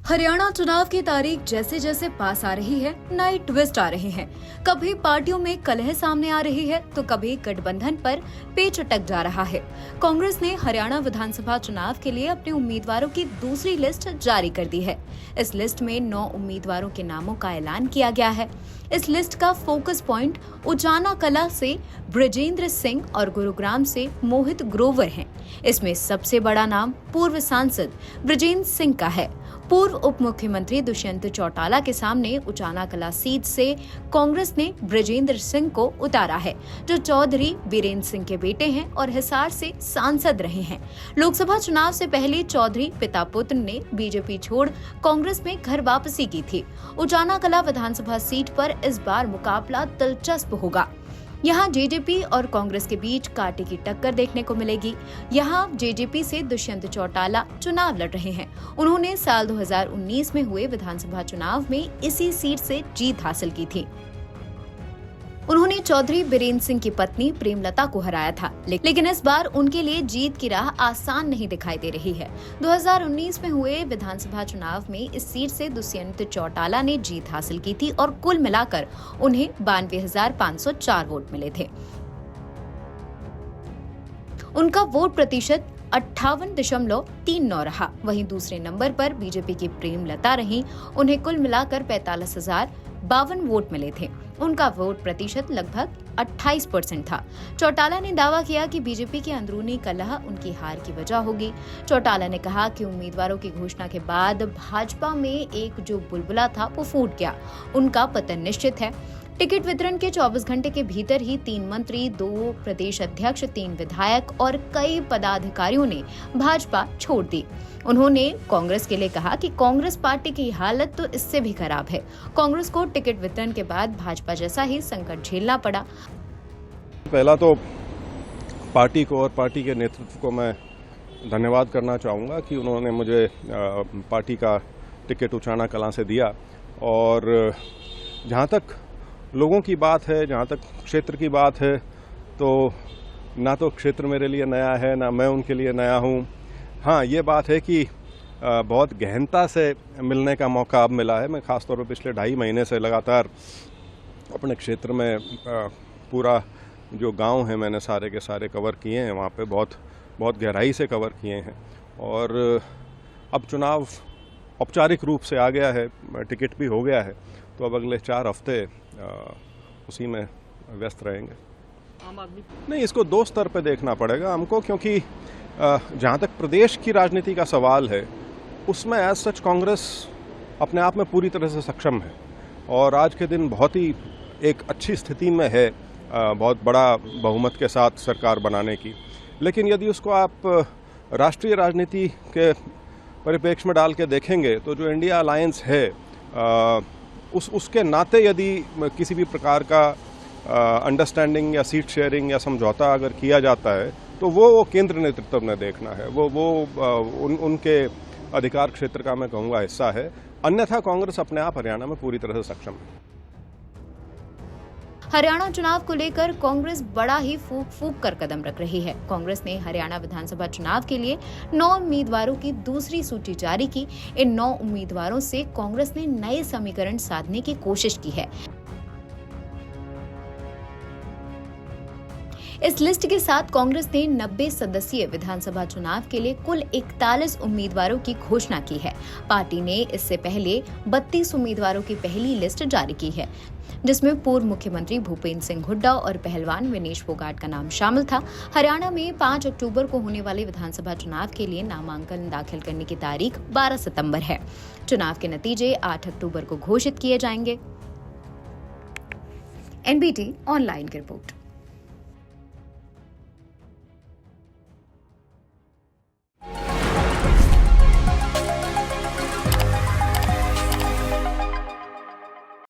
हरियाणा चुनाव की तारीख जैसे जैसे पास आ रही है, नए ट्विस्ट आ रहे हैं। कभी पार्टियों में कलह सामने आ रही है तो कभी गठबंधन पर पेच अटक जा रहा है। कांग्रेस ने हरियाणा विधानसभा चुनाव के लिए अपने उम्मीदवारों की दूसरी लिस्ट जारी कर दी है। इस लिस्ट में 9 उम्मीदवारों के नामों का ऐलान किया गया है। इस लिस्ट का फोकस पॉइंट उचाना कला से ब्रजेंद्र सिंह और गुरुग्राम से मोहित ग्रोवर हैं। इसमें सबसे बड़ा नाम पूर्व सांसद ब्रजेंद्र सिंह का है। पूर्व उप मुख्यमंत्री दुष्यंत चौटाला के सामने उचाना कला सीट से कांग्रेस ने ब्रजेंद्र सिंह को उतारा है, जो चौधरी बीरेंद्र सिंह के बेटे हैं और हिसार से सांसद रहे हैं। लोकसभा चुनाव से पहले चौधरी पिता पुत्र ने बीजेपी छोड़ कांग्रेस में घर वापसी की थी। उचाना कला विधानसभा सीट पर इस बार मुकाबला दिलचस्प होगा। यहाँ जेजेपी और कांग्रेस के बीच कांटे की टक्कर देखने को मिलेगी। यहाँ जेजेपी से दुष्यंत चौटाला चुनाव लड़ रहे हैं। उन्होंने साल 2019 में हुए विधानसभा चुनाव में इसी सीट से जीत हासिल की थी। उन्होंने चौधरी बीरेंद्र सिंह की पत्नी प्रेमलता को हराया था, लेकिन इस बार उनके लिए जीत की राह आसान नहीं दिखाई दे रही है। 2019 में हुए विधानसभा चुनाव में इस सीट से दुष्यंत चौटाला ने जीत हासिल की थी और कुल मिलाकर उन्हें 92,504 वोट मिले थे। उनका वोट प्रतिशत 58.39 रहा। वहीं दूसरे नंबर पर बीजेपी की प्रेमलता रहीं। उन्हें कुल मिलाकर 45,052 वोट मिले थे। उनका वोट प्रतिशत लगभग 28% था। चौटाला ने दावा किया कि बीजेपी की अंदरूनी कलह उनकी हार की वजह होगी। चौटाला ने कहा कि उम्मीदवारों की घोषणा के बाद भाजपा में एक जो बुलबुला था वो फूट गया। उनका पतन निश्चित है। टिकट वितरण के 24 घंटे के भीतर ही 3 मंत्री, 2 प्रदेश अध्यक्ष, 3 विधायक और कई पदाधिकारियों ने भाजपा छोड़ दी। उन्होंने कांग्रेस के लिए कहा कि कांग्रेस पार्टी की हालत तो इससे भी खराब है। कांग्रेस को टिकट वितरण के बाद भाजपा जैसा ही संकट झेलना पड़ा। पहला तो पार्टी को और पार्टी के नेतृत्व को मैं धन्यवाद करना चाहूँगा कि उन्होंने मुझे पार्टी का टिकट उचाना कलां से दिया। और जहाँ तक लोगों की बात है, जहाँ तक क्षेत्र की बात है, तो ना तो क्षेत्र मेरे लिए नया है, ना मैं उनके लिए नया हूँ। हाँ, ये बात है कि बहुत गहनता से मिलने का मौका अब मिला है। मैं खासतौर पर पिछले 2.5 महीने से लगातार अपने क्षेत्र में पूरा जो गांव है मैंने सारे के सारे कवर किए हैं। वहाँ पे बहुत गहराई से कवर किए हैं। और अब चुनाव औपचारिक रूप से आ गया है, टिकट भी हो गया है, तो अब अगले 4 हफ्ते उसी में व्यस्त रहेंगे। आम आदमी नहीं, इसको 2 स्तर पे देखना पड़ेगा हमको, क्योंकि जहाँ तक प्रदेश की राजनीति का सवाल है उसमें एज सच कांग्रेस अपने आप में पूरी तरह से सक्षम है और आज के दिन बहुत ही एक अच्छी स्थिति में है बहुत बड़ा बहुमत के साथ सरकार बनाने की। लेकिन यदि उसको आप राष्ट्रीय राजनीति के परिप्रेक्ष्य में डाल के देखेंगे तो जो इंडिया अलायंस है उसके नाते यदि किसी भी प्रकार का अंडरस्टैंडिंग या सीट शेयरिंग या समझौता अगर किया जाता है तो वो केंद्र नेतृत्व ने देखना है। उनके अधिकार क्षेत्र का मैं कहूँगा हिस्सा है। अन्यथा कांग्रेस अपने आप हरियाणा में पूरी तरह से सक्षम है। हरियाणा चुनाव को लेकर कांग्रेस बड़ा ही फूक कर कदम रख रही है। कांग्रेस ने हरियाणा विधानसभा चुनाव के लिए 9 उम्मीदवारों की दूसरी सूची जारी की। इन 9 उम्मीदवारों से कांग्रेस ने नए समीकरण साधने की कोशिश की है। इस लिस्ट के साथ कांग्रेस ने 90 सदस्यीय विधानसभा चुनाव के लिए कुल 41 उम्मीदवारों की घोषणा की है। पार्टी ने इससे पहले 32 उम्मीदवारों की पहली लिस्ट जारी की है, जिसमें पूर्व मुख्यमंत्री भूपेंद्र सिंह हुड्डा और पहलवान विनेश फोगाट का नाम शामिल था। हरियाणा में 5 अक्टूबर को होने वाले विधानसभा चुनाव के लिए नामांकन दाखिल करने की तारीख 12 सितंबर है। चुनाव के नतीजे 8 अक्टूबर को घोषित किए जाएंगे। NBT ऑनलाइन की रिपोर्ट।